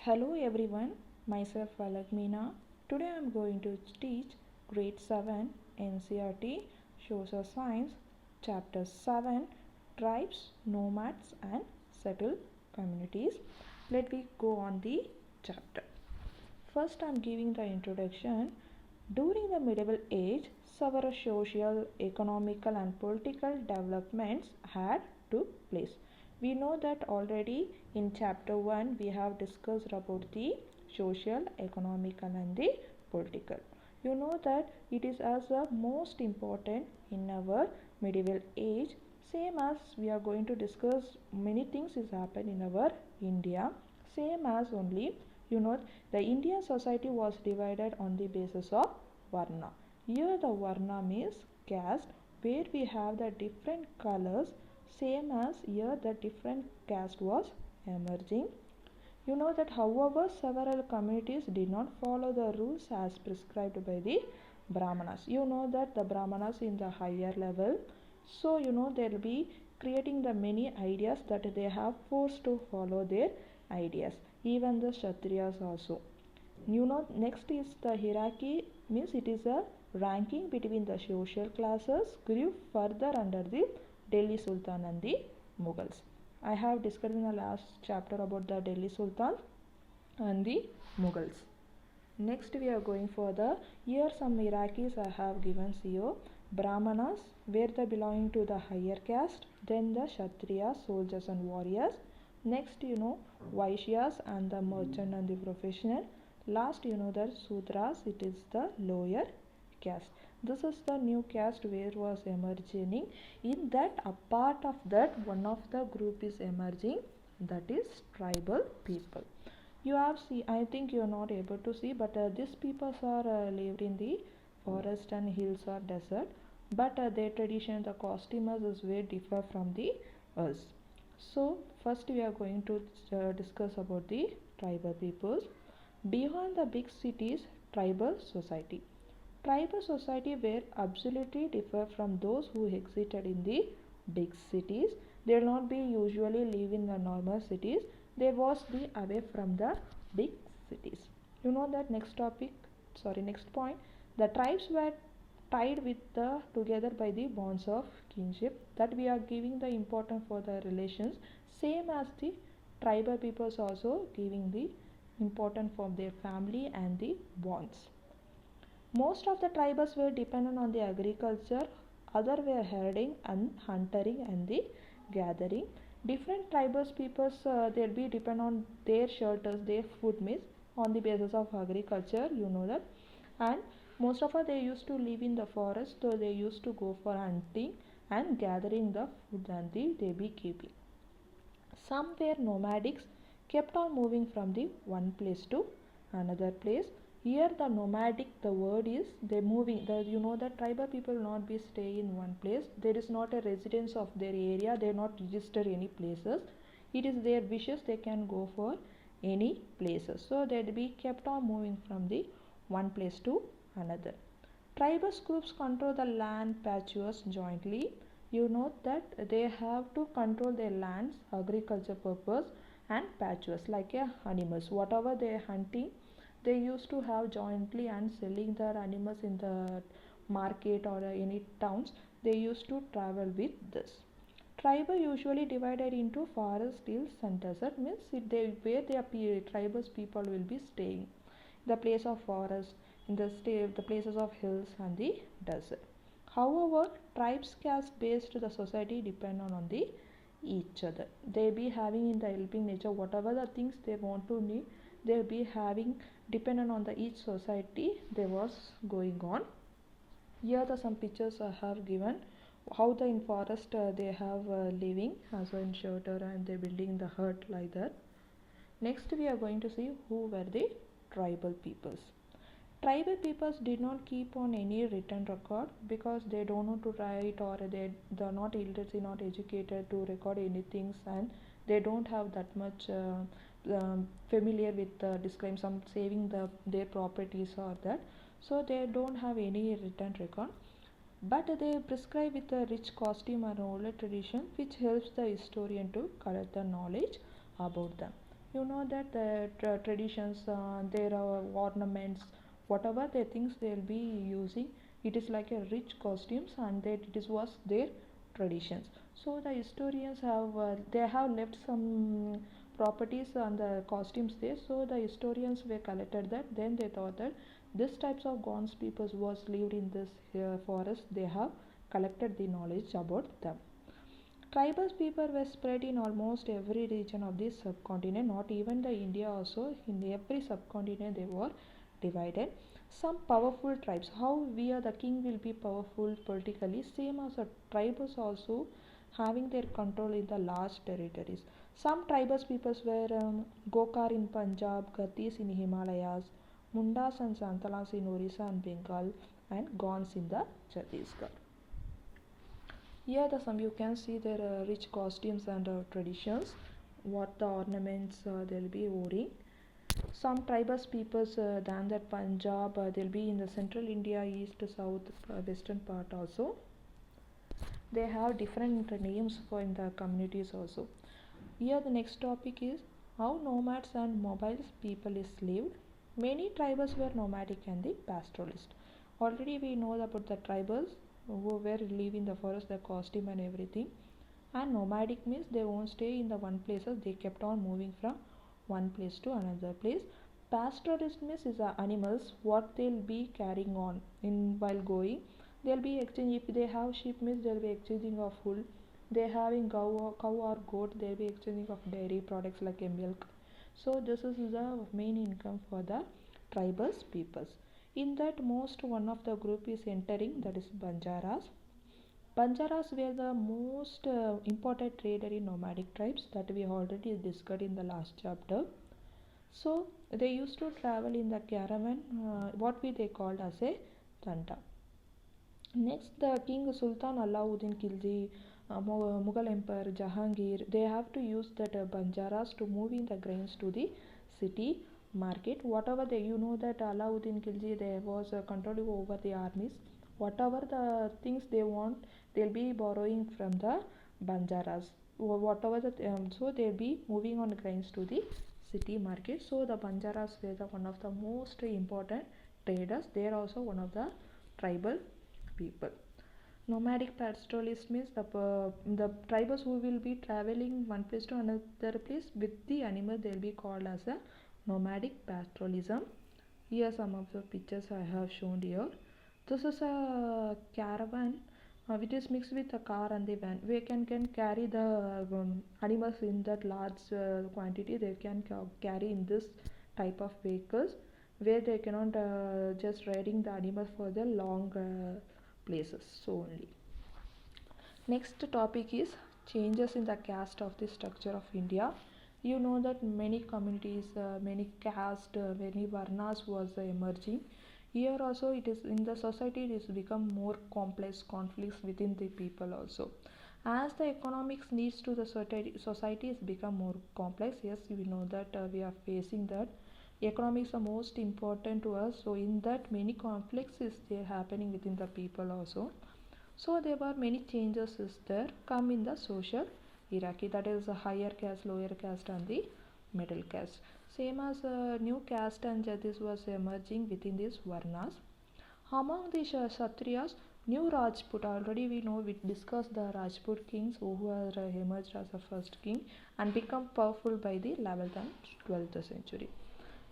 Hello everyone, myself Valakmeena. Today I am going to teach grade 7 NCRT Social Science chapter 7 Tribes, Nomads and Settled Communities. Let me go on the chapter. First I am giving the introduction. During the medieval age, several social, economical and political developments had took place. We know that already in chapter 1 we have discussed about the social, economical and the political. You know that it is as the most important in our medieval age, same as we are going to discuss many things is happened in our India, same as only you know the Indian society was divided on the basis of Varna. Here the Varna means caste, where we have the different colors, same as here the different caste was emerging. You know that however several communities did not follow the rules as prescribed by the Brahmanas. You know that the Brahmanas in the higher level, so they will be creating the many ideas that they have forced to follow their ideas, even the Kshatriyas also. Next is the hierarchy, means it is a ranking between the social classes grew further under the Delhi Sultan and the Mughals. I have discussed in the last chapter about the Delhi Sultan and the Mughals. Next we are going for the, here some hierarchies I have given here. Brahmanas, where they belonging to the higher caste, then the Kshatriyas, soldiers and warriors. Next Vaishyas and the merchant and the professional. Last the Sudras, it is the lower caste. This is the new caste where was emerging. In that, a part of that, one of the group is emerging, that is tribal people. You have see, I think you are not able to see, but these people are lived in the forest and hills or desert, but their tradition, the costumes is very differ from the us. So first we are going to discuss about the tribal peoples. Beyond the big cities, tribal society. Tribal society were absolutely different from those who existed in the big cities. They will not be usually live in the normal cities. They was be away from the big cities. You know that next point. The tribes were tied with the together by the bonds of kinship, that we are giving the importance for the relations, same as the tribal peoples also giving the important for their family and the bonds. Most of the tribes were dependent on the agriculture, other were herding and hunting and the gathering. Different tribal peoples they'll be depend on their shelters, their food means on the basis of agriculture, you know that. And most of us they used to live in the forest, so they used to go for hunting and gathering the food and they be keeping. Some were nomadics, kept on moving from the one place to another place. Here the nomadic, the word is they moving. The tribal people will not be stay in one place. There is not a residence of their area. They not register any places. It is their wishes. They can go for any places. So they be kept on moving from the one place to another. Tribal groups control the land patches jointly. You know that they have to control their lands, agriculture purpose and patches like animals. Whatever they are hunting, they used to have jointly and selling their animals in the market or any towns. They used to travel with this. Tribal usually divided into forest, hills and desert, means where their tribal people will be staying. The place of forest, in the places of hills and the desert. However, tribes caste based the society depend on the each other. They be having in the helping nature whatever the things they want to need, they'll be having dependent on the each society they was going on. Here the some pictures I have given how the in forest they have living as in shelter and they building the hut like that. Next we are going to see who were the tribal peoples. Tribal peoples did not keep on any written record because they don't know to write, or they're not illiteracy, not educated to record anything, and they don't have that much familiar with describing some saving their properties or that, so they don't have any written record. But they prescribe with a rich costume and oral tradition which helps the historian to collect the knowledge about them. You know that the traditions, their ornaments, whatever the things they'll be using, it is like a rich costumes, and that it is was their traditions. So the historians have they have left some properties on the costumes there. So the historians were collected that. Then they thought that this types of Gons peoples was lived in this forest. They have collected the knowledge about them. Tribal people were spread in almost every region of this subcontinent, not even the India also. In every subcontinent they were divided. Some powerful tribes, how we are the king will be powerful politically, same as the tribes also having their control in the large territories. Some tribal peoples were Gokar in Punjab, Gatis in Himalayas, Mundas and Santalas in Orissa and Bengal, and Gons in the Chhattisgarh. Here the some you can see their rich costumes and traditions, what the ornaments they'll be wearing. Some tribal peoples than that Punjab they'll be in the central India, east, south, western part also. They have different names for in the communities also. Here the next topic is how nomads and mobile people is lived. Many tribals were nomadic and the pastoralist. Already we know about the tribals who were live in the forest, the costume and everything. And nomadic means they won't stay in the one places, they kept on moving from one place to another place. Pastoralist means is the animals what they'll be carrying on in while going. They'll be exchanging, if they have sheep means they'll be exchanging of wool. They having cow or goat, they'll be exchanging of dairy products like a milk. So this is the main income for the tribals peoples. In that most one of the group is entering, that is Banjaras. Banjaras were the most important trader in nomadic tribes that we already discussed in the last chapter. So they used to travel in the caravan, what we they called as a tanda. Next, the King Sultan Alauddin Khilji, Mughal Emperor Jahangir, they have to use that Banjaras to move in the grains to the city market. Whatever they, you know that Alauddin Khilji, there was control over the armies. Whatever the things they want, they'll be borrowing from the Banjaras. Whatever the so they'll be moving on grains to the city market. So the Banjaras were the one of the most important traders. They are also one of the tribal people. Nomadic pastoralist means the tribes who will be traveling one place to another place with the animal, they will be called as a nomadic pastoralism. Here some of the pictures I have shown here. This is a caravan which is mixed with a car and the van. We can carry the animals in that large quantity. They can carry in this type of vehicles where they cannot just riding the animals for the long places so only. Next topic is changes in the caste of the structure of India. You know that many communities, many caste, many varnas was emerging. Here also it is in the society, it is become more complex conflicts within the people also. As the economics needs to the society is become more complex. Yes, we know that we are facing that economics are most important to us. So in that many conflicts is there happening within the people also. So there were many changes is there come in the social hierarchy, that is the higher caste, lower caste and the middle caste. Same as new caste and jatis was emerging within these varnas. Among the Kshatriyas, new Rajput, already we know we discussed the Rajput kings who were emerged as the first king and become powerful by the 11th and 12th century.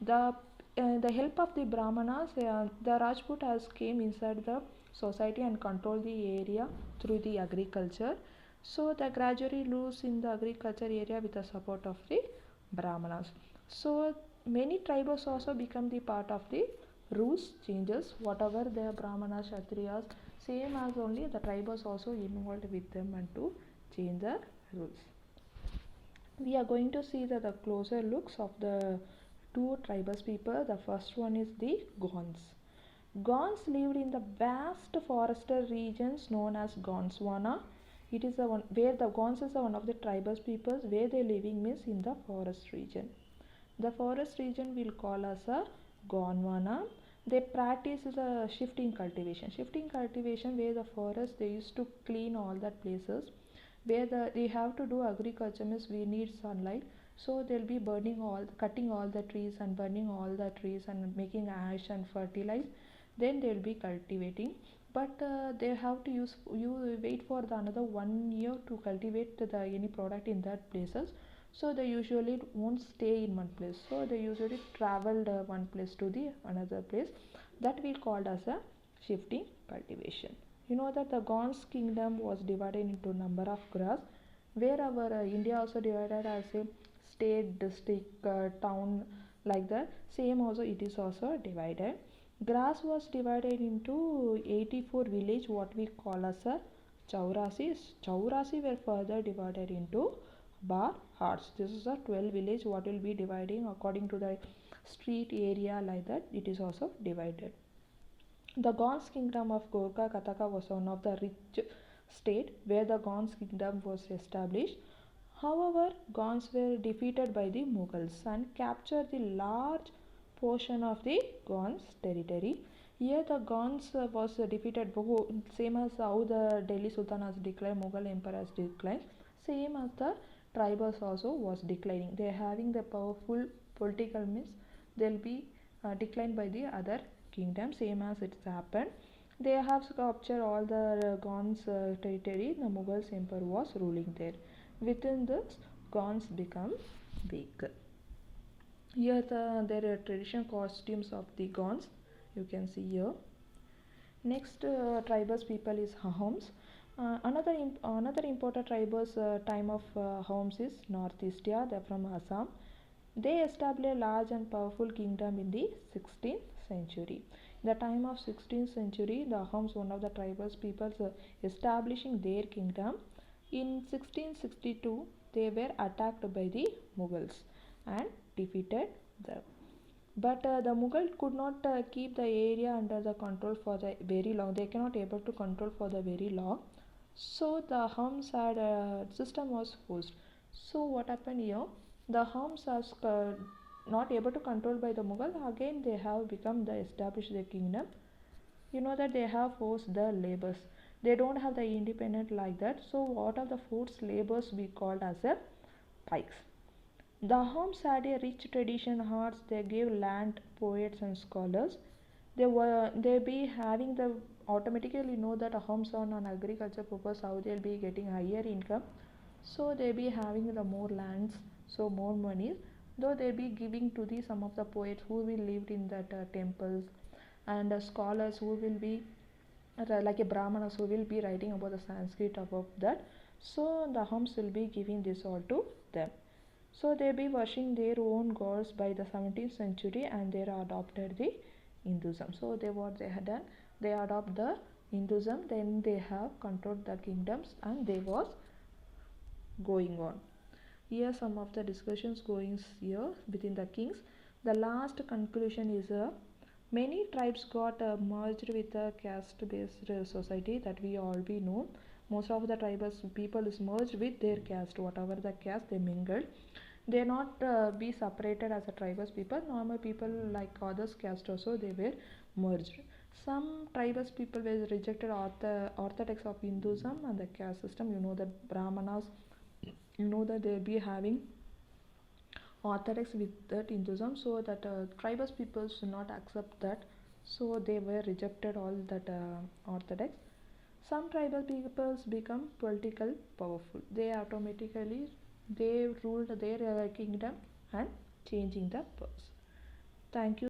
The help of the Brahmanas, the Rajput has came inside the society and control the area through the agriculture. So they gradually lose in the agriculture area with the support of the Brahmanas. So many tribes also become the part of the rules changes. Whatever the Brahmanas, Kshatriyas, same as only the tribes also involved with them and to change the rules. We are going to see the closer looks of the two tribal people. The first one is the Gons. Gons lived in the vast forested regions known as Gondwana. It is the one where the Gons is the one of the tribal peoples where they living means in the forest region. The forest region will call as a Gondwana. They practice the shifting cultivation. Shifting cultivation where the forest they used to clean all that places where they have to do agriculture means we need sunlight. So they'll be cutting all the trees and burning all the trees and making ash and fertilize. Then they'll be cultivating. But they have to you wait for the another 1 year to cultivate the any product in that places. So they usually won't stay in one place. So they usually traveled one place to the another place. That we called as a shifting cultivation. You know that the Gons kingdom was divided into number of grass, where our India also divided as a state, district, town, like that. Same also it is also divided. Grass was divided into 84 village, what we call as a Chaurasis. Chaurasi were further divided into bar hearts. This is a 12 village what will be dividing according to the street area, like that it is also divided. The Gons kingdom of Gorkha Kataka was one of the rich state where the Gons kingdom was established. However, Gons were defeated by the Mughals and captured the large portion of the Gons territory. Here the Gons was defeated, same as how the Delhi Sultan has declared, Mughal emperor has declined, same as the tribals also was declining. They are having the powerful political means, they'll be declined by the other kingdom, same as it's happened. They have captured all the Gons territory. The Mughals emperor was ruling there. Within this, Gons become weak. Here there are traditional costumes of the Gons. You can see here. Next tribals people is Ahoms. Another important tribals time of Ahoms is Northeast. They're from Assam. They established a large and powerful kingdom in the 16th century. In the time of 16th century, the Ahoms, one of the tribals peoples, establishing their kingdom. In 1662, they were attacked by the Mughals and defeated them. But the Mughal could not keep the area under the control for the very long. They cannot able to control for the very long. So the Hums had system was forced. So what happened here? The Hums are not able to control by the Mughal. Again, they have become the established their kingdom. You know that they have forced the labors. They don't have the independent like that. So what are the forced labors we called as a pikes? The Homs had a rich tradition arts. They gave land, poets and scholars. They be having the automatically know that Homs on an agriculture purpose how they'll be getting higher income. So they be having the more lands, so more money. Though they be giving to the some of the poets who will live in that temples, and scholars who will be like a brahmanas who will be writing about the Sanskrit above that. So the Homs will be giving this all to them. So they be worshiping their own gods by the 17th century, and they adopted the Hinduism. So they what they had done, they adopt the Hinduism, then they have controlled the kingdoms, and they was going on. Here some of the discussions going here within the kings. The last conclusion is many tribes got merged with a caste based society that we all be know. Most of the tribal people is merged with their caste, whatever the caste they mingled. They not be separated as a tribal people. Normal people like others caste also they were merged. Some tribal people were rejected orthodox of Hinduism and the caste system. You know the Brahmanas, you know that they'll be having orthodox with that Hinduism, so that tribal people should not accept that, so they were rejected all that orthodox. Some tribal peoples become political powerful. They automatically they ruled their kingdom and changing the purse. Thank you.